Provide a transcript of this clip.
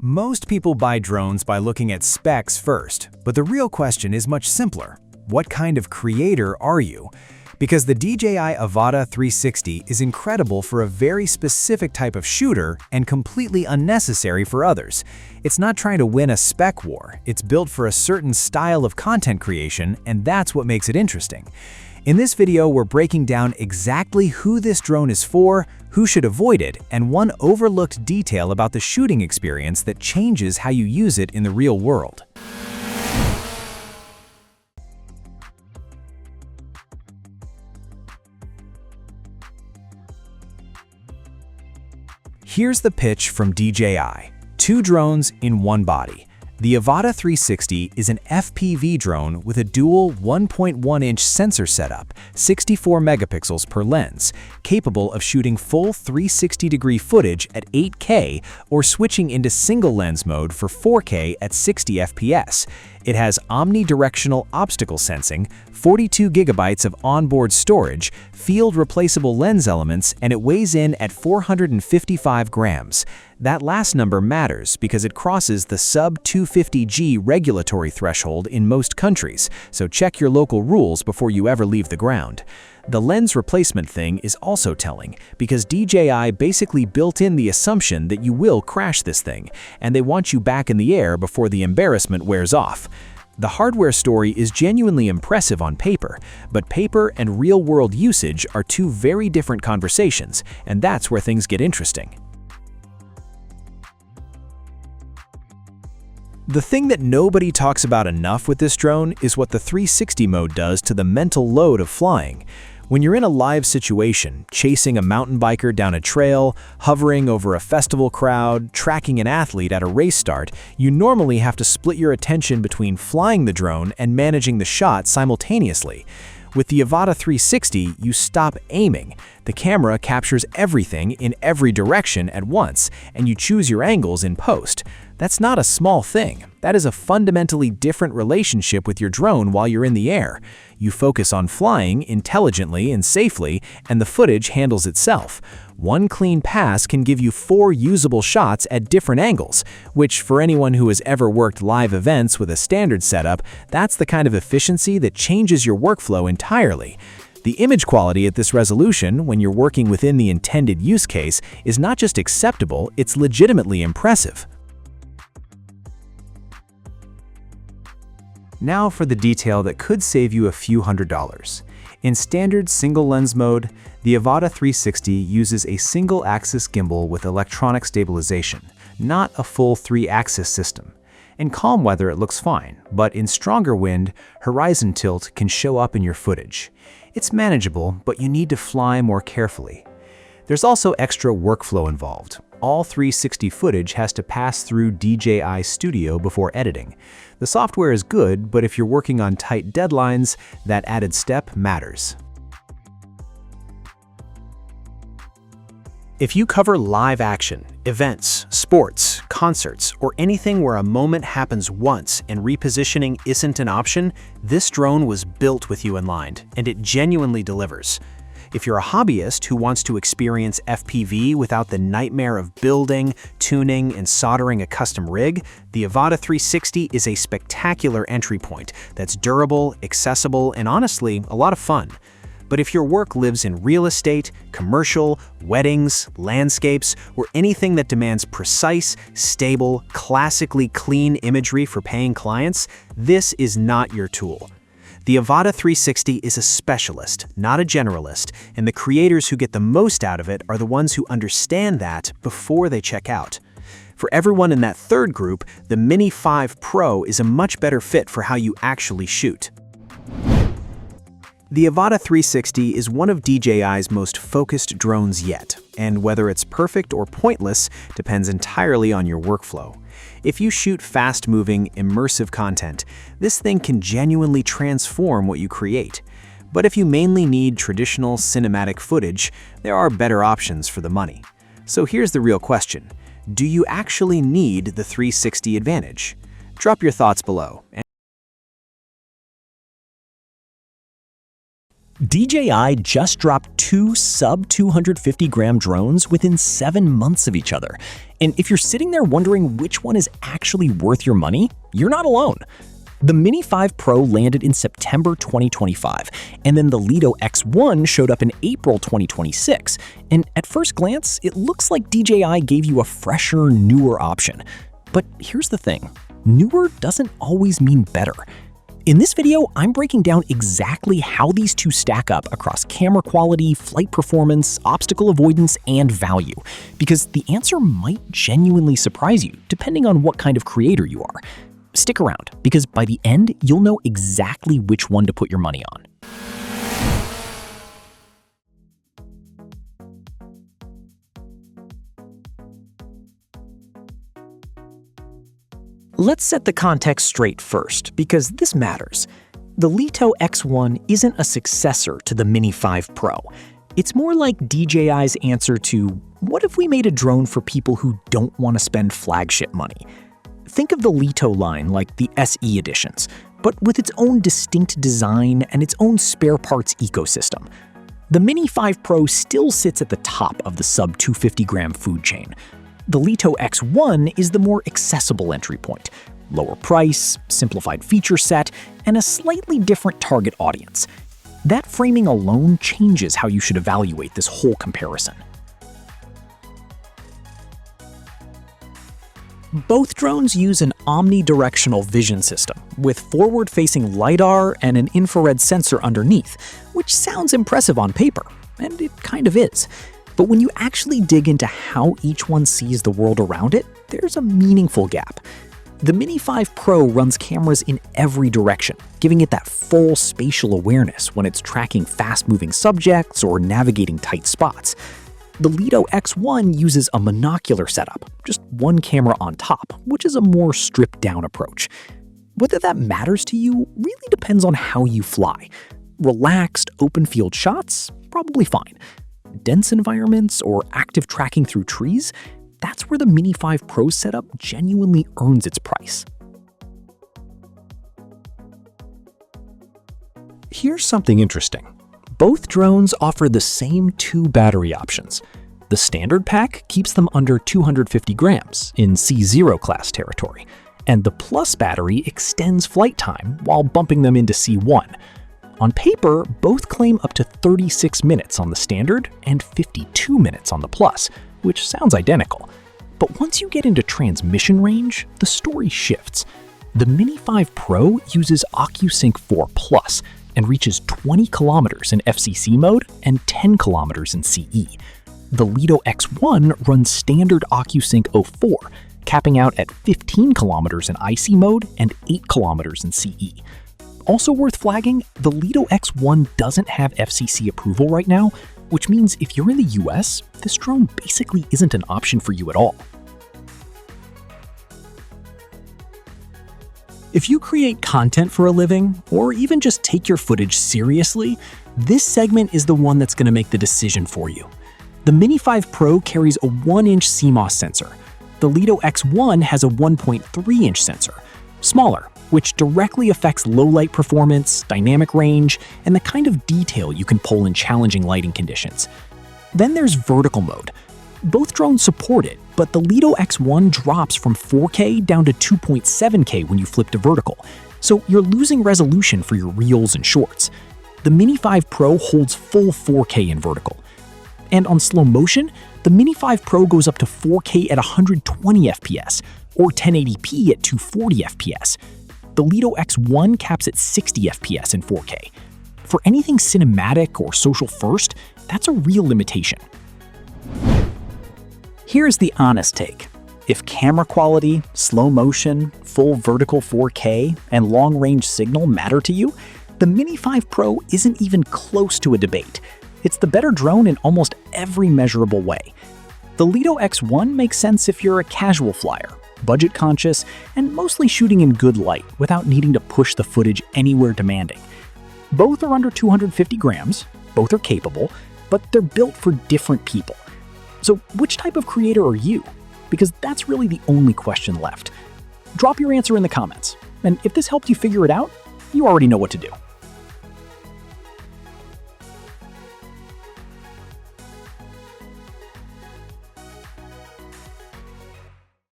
Most people buy drones by looking at specs first, but the real question is much simpler. What kind of creator are you? Because the DJI Avata 360 is incredible for a very specific type of shooter and completely unnecessary for others. It's not trying to win a spec war, it's built for a certain style of content creation, and that's what makes it interesting. In this video, we're breaking down exactly who this drone is for, who should avoid it, and one overlooked detail about the shooting experience that changes how you use it in the real world. Here's the pitch from DJI. 2 drones in one body. The Avata 360 is an FPV drone with a dual 1.1-inch sensor setup, 64 megapixels per lens, capable of shooting full 360-degree footage at 8K or switching into single lens mode for 4K at 60 FPS. It has omnidirectional obstacle sensing, 42 gigabytes of onboard storage, field replaceable lens elements, and it weighs in at 455 grams. That last number matters because it crosses the sub-250G regulatory threshold in most countries, so check your local rules before you ever leave the ground. The lens replacement thing is also telling because DJI basically built in the assumption that you will crash this thing, and they want you back in the air before the embarrassment wears off. The hardware story is genuinely impressive on paper, but paper and real-world usage are 2 very different conversations, and that's where things get interesting. The thing that nobody talks about enough with this drone is what the 360 mode does to the mental load of flying. When you're in a live situation, chasing a mountain biker down a trail, hovering over a festival crowd, tracking an athlete at a race start, you normally have to split your attention between flying the drone and managing the shot simultaneously. With the Avata 360, you stop aiming. The camera captures everything in every direction at once, and you choose your angles in post. That's not a small thing. That is a fundamentally different relationship with your drone while you're in the air. You focus on flying intelligently and safely, and the footage handles itself. One clean pass can give you 4 usable shots at different angles, which for anyone who has ever worked live events with a standard setup, that's the kind of efficiency that changes your workflow entirely. The image quality at this resolution, when you're working within the intended use case, is not just acceptable, it's legitimately impressive. Now for the detail that could save you a few $100s. In standard single lens mode, the Avata 360 uses a single-axis gimbal with electronic stabilization, not a full 3-axis system. In calm weather it looks fine, but in stronger wind, horizon tilt can show up in your footage. It's manageable, but you need to fly more carefully. There's also extra workflow involved. All 360 footage has to pass through DJI Studio before editing. The software is good, but if you're working on tight deadlines, that added step matters. If you cover live action, events, sports, concerts, or anything where a moment happens once and repositioning isn't an option, this drone was built with you in mind, and it genuinely delivers. If you're a hobbyist who wants to experience FPV without the nightmare of building, tuning, and soldering a custom rig, the Avata 360 is a spectacular entry point that's durable, accessible, and honestly, a lot of fun. But if your work lives in real estate, commercial, weddings, landscapes, or anything that demands precise, stable, classically clean imagery for paying clients, this is not your tool. The Avata 360 is a specialist, not a generalist, and the creators who get the most out of it are the ones who understand that before they check out. For everyone in that third group, the Mini 5 Pro is a much better fit for how you actually shoot. The Avata 360 is one of DJI's most focused drones yet, and whether it's perfect or pointless depends entirely on your workflow. If you shoot fast-moving, immersive content, this thing can genuinely transform what you create. But if you mainly need traditional cinematic footage, there are better options for the money. So here's the real question. Do you actually need the 360 advantage? Drop your thoughts below. DJI just dropped 2 sub-250-gram drones within 7 months of each other. And if you're sitting there wondering which one is actually worth your money, you're not alone. The Mini 5 Pro landed in September 2025, and then the Leto X1 showed up in April 2026. And at first glance, it looks like DJI gave you a fresher, newer option. But here's the thing, newer doesn't always mean better. In this video, I'm breaking down exactly how these two stack up across camera quality, flight performance, obstacle avoidance, and value, because the answer might genuinely surprise you depending on what kind of creator you are. Stick around, because by the end, you'll know exactly which one to put your money on. Let's set the context straight first, because this matters. The Leto X1 isn't a successor to the Mini 5 Pro. It's more like DJI's answer to, what if we made a drone for people who don't want to spend flagship money? Think of the Leto line like the SE editions, but with its own distinct design and its own spare parts ecosystem. The Mini 5 Pro still sits at the top of the sub-250-gram food chain. The Leto X1 is the more accessible entry point. Lower price, simplified feature set, and a slightly different target audience. That framing alone changes how you should evaluate this whole comparison. Both drones use an omnidirectional vision system, with forward-facing LiDAR and an infrared sensor underneath, which sounds impressive on paper, and it kind of is. But when you actually dig into how each one sees the world around it, there's a meaningful gap. The Mini 5 Pro runs cameras in every direction, giving it that full spatial awareness when it's tracking fast-moving subjects or navigating tight spots. The Leto X1 uses a monocular setup, just one camera on top, which is a more stripped-down approach. Whether that matters to you really depends on how you fly. Relaxed, open-field shots? Probably fine. Dense environments or active tracking through trees? That's where the Mini 5 Pro setup genuinely earns its price. Here's something interesting. Both drones offer the same 2 battery options. The standard pack keeps them under 250 grams in C0 class territory, and the Plus battery extends flight time while bumping them into C1. On paper, both claim up to 36 minutes on the standard and 52 minutes on the Plus, which sounds identical. But once you get into transmission range, the story shifts. The Mini 5 Pro uses OcuSync 4 Plus and reaches 20 kilometers in FCC mode and 10 kilometers in CE. The Leto X1 runs standard OcuSync 04, capping out at 15 kilometers in IC mode and 8 kilometers in CE. Also worth flagging, the Leto X1 doesn't have FCC approval right now, which means if you're in the US, this drone basically isn't an option for you at all. If you create content for a living, or even just take your footage seriously, this segment is the one that's going to make the decision for you. The Mini 5 Pro carries a 1-inch CMOS sensor. The Leto X1 has a 1.3-inch sensor, smaller, which directly affects low-light performance, dynamic range, and the kind of detail you can pull in challenging lighting conditions. Then there's vertical mode. Both drones support it, but the Leto X1 drops from 4K down to 2.7K when you flip to vertical, so you're losing resolution for your reels and shorts. The Mini 5 Pro holds full 4K in vertical. And on slow motion, the Mini 5 Pro goes up to 4K at 120 FPS, or 1080p at 240 FPS. The Leto X1 caps at 60 FPS in 4K. For anything cinematic or social first, that's a real limitation. Here's the honest take. If camera quality, slow motion, full vertical 4K, and long-range signal matter to you, the Mini 5 Pro isn't even close to a debate. It's the better drone in almost every measurable way. The Leto X1 makes sense if you're a casual flyer, budget-conscious, and mostly shooting in good light without needing to push the footage anywhere demanding. Both are under 250 grams, both are capable, but they're built for different people. So which type of creator are you? Because that's really the only question left. Drop your answer in the comments, and if this helped you figure it out, you already know what to do.